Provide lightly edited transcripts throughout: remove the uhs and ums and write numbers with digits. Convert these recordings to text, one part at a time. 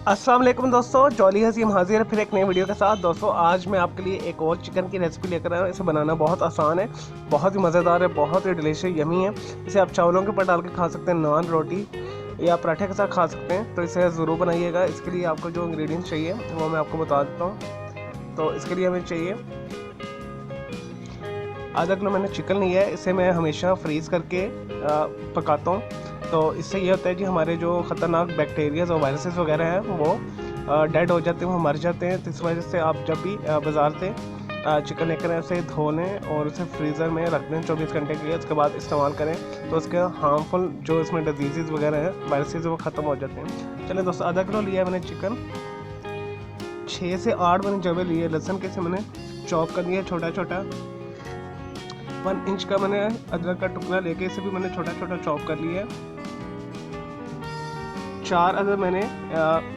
अस्सलाम वालेकुम दोस्तों, जॉली हसीम हाजिर है फिर एक नई वीडियो के साथ। दोस्तों आज मैं आपके लिए एक और चिकन की रेसिपी लेकर आया हूँ। इसे बनाना बहुत आसान है, बहुत ही मज़ेदार है, बहुत ही डिलीशियस यमी है। इसे आप चावलों के ऊपर डाल के खा सकते हैं, नान, रोटी या पराठे के साथ खा सकते हैं। तो इसे ज़रूर बनाइएगा। इसके लिए आपको जो इंग्रेडिएंट्स चाहिए वो मैं आपको बता देता हूँ। तो इसके लिए हमें चाहिए आधा किलो मैंने चिकन लिया है। इसे मैं हमेशा फ्रीज़ करके पकाता हूँ। तो इससे ये होता है कि हमारे जो ख़तरनाक बैक्टीरियाज और वायरसेस वगैरह हैं वो डेड हो जाते हैं, वो मर जाते हैं। तो इस वजह से आप जब भी बाज़ार से चिकन लेकर आए उसे धो लें और उसे फ्रीज़र में रख दें 24 घंटे के लिए। उसके बाद इस्तेमाल करें तो उसके हार्मफुल जो इसमें डिजीज़ वगैरह हैं, वायरसेस, वो ख़त्म हो जाते हैं। चलें दोस्तों, आधा किलो लिया है मैंने चिकन। 6 से 8 मैंने जवे लिए लहसुन के, से मैंने चॉप कर लिया छोटा छोटा। 1 इंच का मैंने अदरक का टुकड़ा लेके इसे भी मैंने छोटा छोटा चॉप कर लिया है। 4 अदर मैंने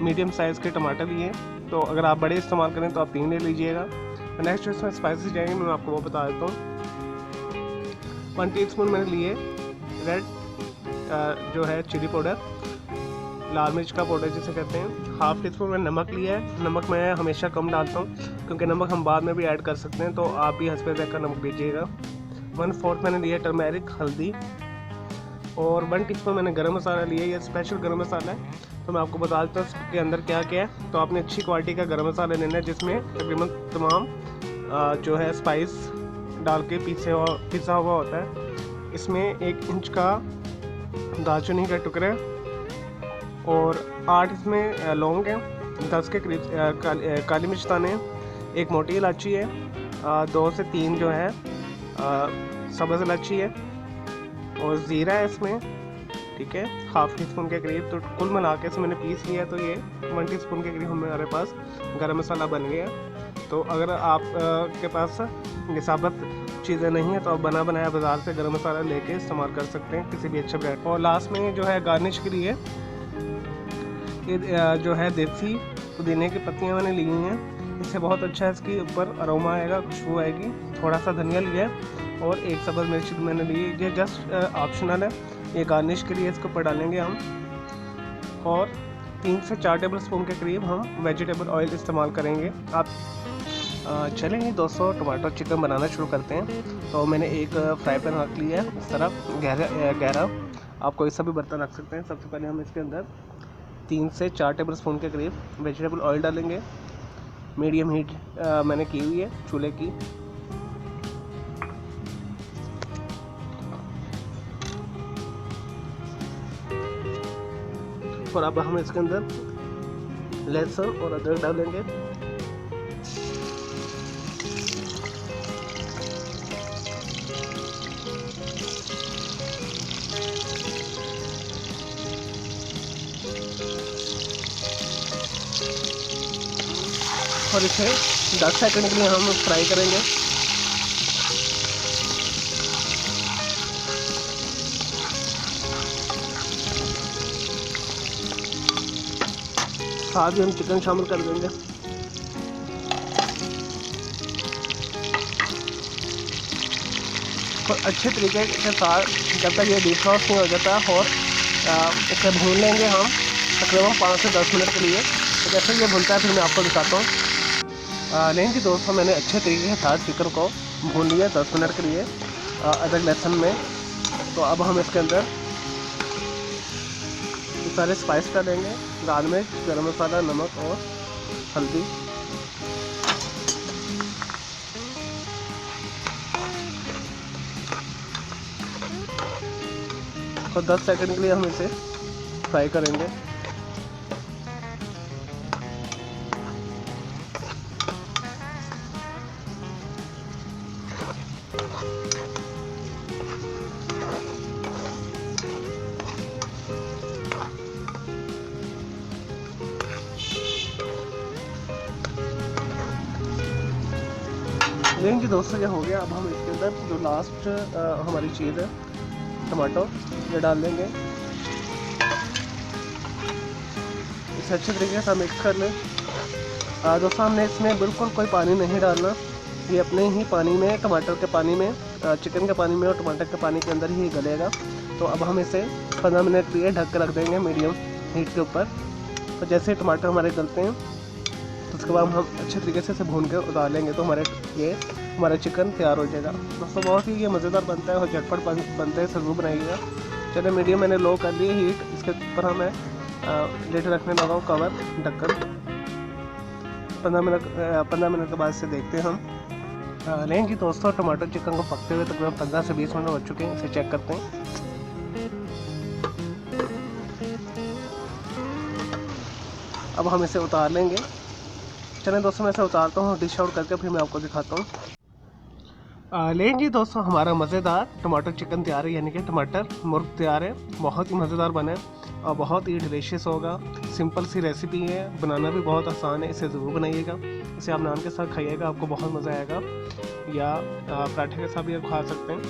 मीडियम साइज़ के टमाटर लिए। तो अगर आप बड़े इस्तेमाल करें तो आप 3 ले लीजिएगा। नेक्स्ट जो इसमें स्पाइसेस जाएंगे मैं आपको वो बता देता हूँ। 1 टीस्पून मैंने लिए रेड जो है चिली पाउडर, लाल मिर्च का पाउडर जिसे कहते हैं। हाफ़ टी स्पून मैंने नमक लिया है। नमक मैं हमेशा कम डालता हूँ क्योंकि नमक हम बाद में भी ऐड कर सकते हैं, तो आप भी हंसपे का नमक लीजिएगा। 1/4 मैंने लिया टर्मेरिक, हल्दी, और 1 टीस्पून मैंने गरम मसाला लिया। ये स्पेशल गरम मसाला है, तो मैं आपको बता देता हूँ इसके अंदर क्या क्या है। तो आपने अच्छी क्वालिटी का गरम मसाला लेना है जिसमें तकरीबन तमाम जो है स्पाइस डाल के पिसा हुआ होता है। इसमें 1 इंच का दालचीनी का टुकड़ा और 8 इसमें लौंग है, 10 के करीब काली मिर्च दाने हैं, 1 मोटी इलायची है, 2 से 3 जो है सब्ज़ इलायची है, और ज़ीरा है इसमें, ठीक है, हाफ़ टी स्पून के करीब। तो कुल मिला के इसे मैंने पीस लिया, तो ये 1 टीस्पून के करीब हमारे पास गरम मसाला बन गया। तो अगर आप के पास ये साबुत चीज़ें नहीं है तो आप बना बनाया बाज़ार से गरम मसाला लेके इस्तेमाल कर सकते हैं किसी भी अच्छे ब्रांड। और लास्ट में जो है गार्निश के लिए ये जो है देसी पुदीने की पत्तियाँ मैंने ली हुई हैं। इससे बहुत अच्छा इसके ऊपर अरोमा आएगा, खुशबू आएगी। थोड़ा सा धनिया लिया है और 1 सब्ज़ मिर्च मैंने ली। ये जस्ट ऑप्शनल है, ये गार्निश के लिए इसके ऊपर डालेंगे हम। और 3 से 4 टेबल स्पून के करीब हम वेजिटेबल ऑयल इस्तेमाल करेंगे। आप चलेंगे दोस्तों, टमाटर चिकन बनाना शुरू करते हैं। तो मैंने एक फ्राई पैन रख लिया है इस तरह गहरा। आप कोई सा भी बर्तन रख सकते हैं। सबसे पहले हम इसके अंदर 3 से 4 टेबल स्पून के करीब वेजिटेबल ऑयल डालेंगे। मीडियम हीट मैंने की हुई है चूल्हे की। और अब हम इसके अंदर लहसुन और अदरक डालेंगे। और इसे 10 सेकंड के लिए हम फ्राई करेंगे। साथ ही हम चिकन शामिल कर देंगे। और अच्छे तरीके के साथ जब तक ये डीप फ्राई नहीं हो जाता है, और इसे भून लेंगे हम तकरीबन 5 से 10 मिनट के लिए। तो जैसे ये भूनता है फिर मैं आपको दिखाता हूँ। नहीं जी दोस्तों, मैंने अच्छे तरीके के साथ चिकन को भून लिया 10 मिनट के लिए अदरक लहसुन में। तो अब हम इसके अंदर सारे स्पाइस डालेंगे, लाल मिर्च, गरम मसाला, नमक और हल्दी। और 10 सेकंड के लिए हम इसे फ्राई करेंगे। लेकिन जी दोस्तों, ये हो गया। अब हम इसके अंदर जो लास्ट हमारी चीज़ है टमाटो, ये डाल देंगे। इसे अच्छे तरीके से मिक्स कर लें। दोस्तों, हमने इसमें बिल्कुल कोई पानी नहीं डालना। ये अपने ही पानी में, टमाटर के पानी में, चिकन के पानी में और टमाटर के पानी के अंदर ही गलेगा। तो अब हम इसे 15 मिनट के लिए ढक कर रख देंगे मीडियम हीट के ऊपर। तो जैसे टमाटर हमारे गलते हैं तो उसके बाद हम अच्छे तरीके से इसे भून कर उतार लेंगे तो हमारा चिकन तैयार हो जाएगा। दोस्तों बहुत ही ये मज़ेदार बनता है और झटपट बनता है, ज़रूर बनाइएगा। चलिए मीडियम मैंने लो कर ली हीट, इसके ऊपर हमें लेट रखने लगा हूँ कवर ढक्कन। 15 मिनट के बाद से देखते हैं हम। लेकिन जी दोस्तों टमाटर चिकन को पकते हुए तकरीबन 15 से 20 मिनट हो चुके हैं। इसे चेक करते हैं। अब हम इसे उतार लेंगे। चलें दोस्तों मैं इसे उतारता हूँ डिश आउट करके, फिर मैं आपको दिखाता हूँ। लेकिन जी दोस्तों हमारा मज़ेदार टमाटर चिकन तैयार है, यानी कि टमाटर मुर्ग तैयार है। बहुत ही मज़ेदार बना है और बहुत ही डिलीशियस होगा। सिंपल सी रेसिपी है, बनाना भी बहुत आसान है। इसे ज़रूर बनाइएगा। इसे आप नान के साथ खाइएगा, आपको बहुत मज़ा आएगा, या पराठे के साथ भी आप खा सकते हैं।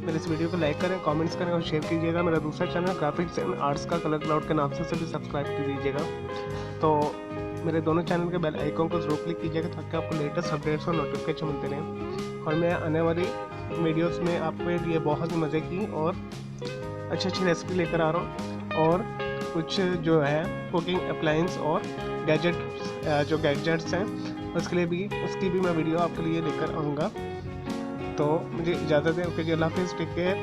मेरे इस वीडियो को लाइक करें, कमेंट्स करें और शेयर कीजिएगा। मेरा दूसरा चैनल ग्राफिक्स एंड आर्ट्स का कलर क्लाउड के नाम से भी सब्सक्राइब कर दीजिएगा। तो मेरे दोनों चैनल के बेल आइकन को जरूर क्लिक कीजिएगा ताकि आपको लेटेस्ट अपडेट्स और नोटिफिकेशन मिलते रहें। और मैं आने वाली वीडियोस में आपके लिए बहुत ही मज़े की और अच्छी रेसिपी लेकर आ रहा हूँ, और कुछ जो है कुकिंग अप्लायंस और गैजेट्स हैं उसकी भी मैं वीडियो आपके लिए लेकर आऊँगा। तो मुझे इजाज़त है। ओके जी, अल्लाह हाफिज़, टेक केयर।